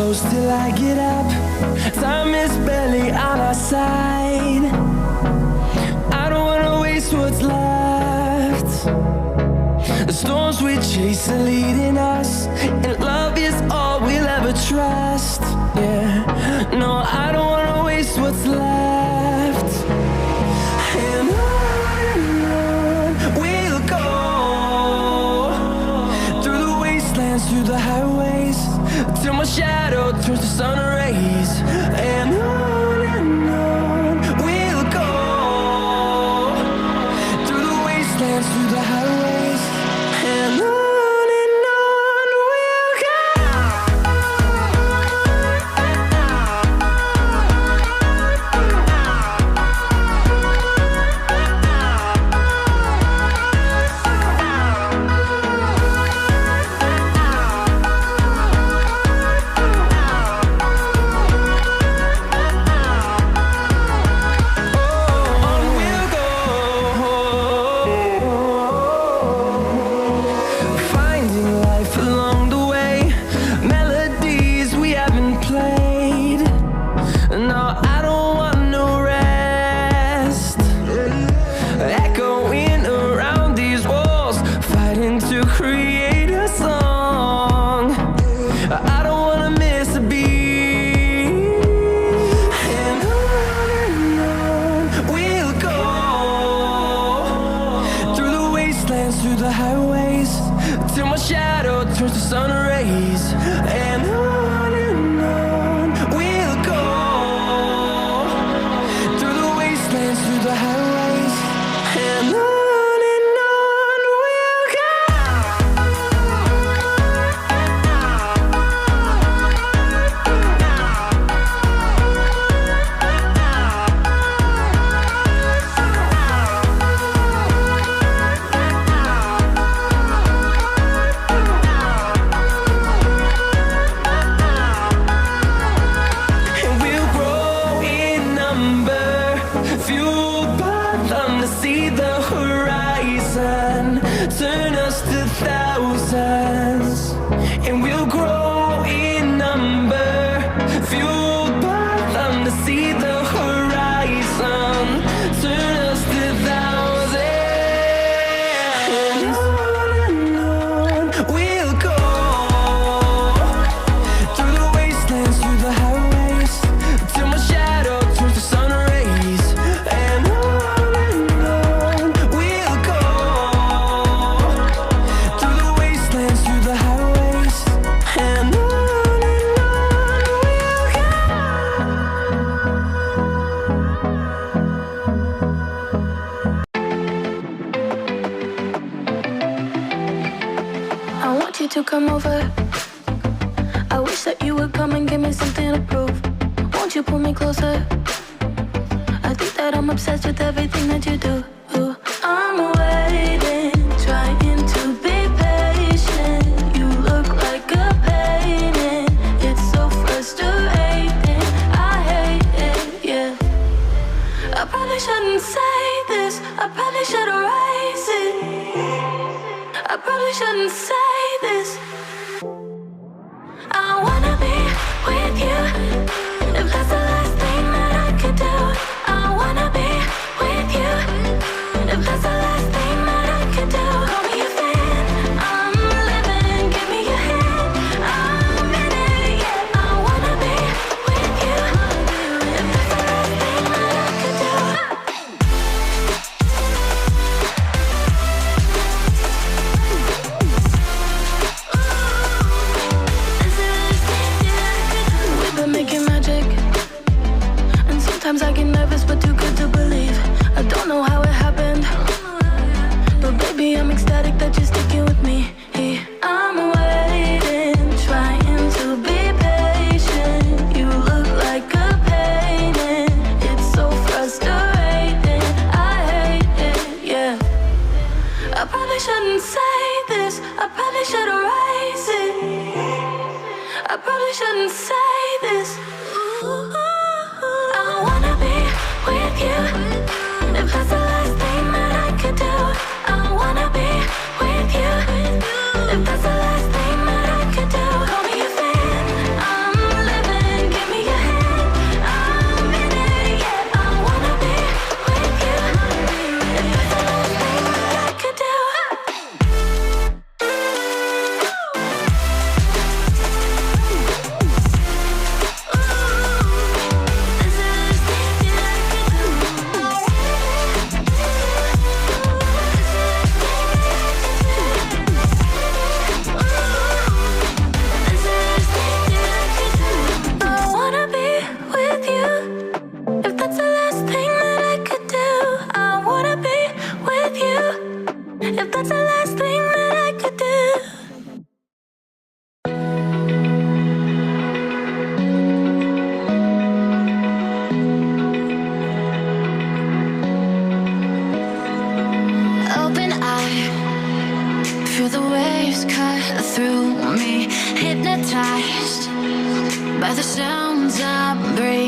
close till I get up. Time is barely on our side. I don't wanna waste what's left. The storms we chase are leading us, and love is all we'll ever trust. Yeah, no, I don't wanna waste what's left. And on we'll go, through the wastelands, through the highways, till my shadow turns to sun rays. And on we'll go, through the wastelands, through the highways, and on we'll go. Through the highways, till my shadow turns to sun rays. And on we'll go, through the wastelands, through the highways, and on we'll go. Turn us to thousands, and we'll grow in number, fueled by them to see the horizon. Turn us to thousands, and on we'll go, through the wastelands, through the highways, till my shadow turns to sun rays. And on we'll go, through the wastelands, through the highways, and on we'll go. I want you to come over. I wish that you would come and give me something to prove. Won't you pull me closer? I think that I'm obsessed with everything that you do. I'm waiting, trying to be patient. You look like a painting. It's so frustrating. I hate it, yeah. I probably shouldn't say this. I probably should erase it. I probably shouldn't say this. I wanna be with you, if that's the last thing that I could do. I wanna be with you, if that's the last thing that I could do. Call me a fan, I'm living, give me your hand, I'm in it, yeah. I wanna be with you, if that's the last thing that I could do. We've been making magic, and sometimes I get nervous but too good to believe. I don't know how it happened, but baby I'm ecstatic that you're sticking with me. I'm waiting, trying to be patient. You look like a painting. It's so frustrating. I hate it, yeah. I probably shouldn't say this. I probably should erase it. I probably shouldn't say this. I wanna be with you, if that's the last thing that I could do. I wanna be with you, if that's the last thing that I could do. Call me a fan, I'm sounds I'm breaking.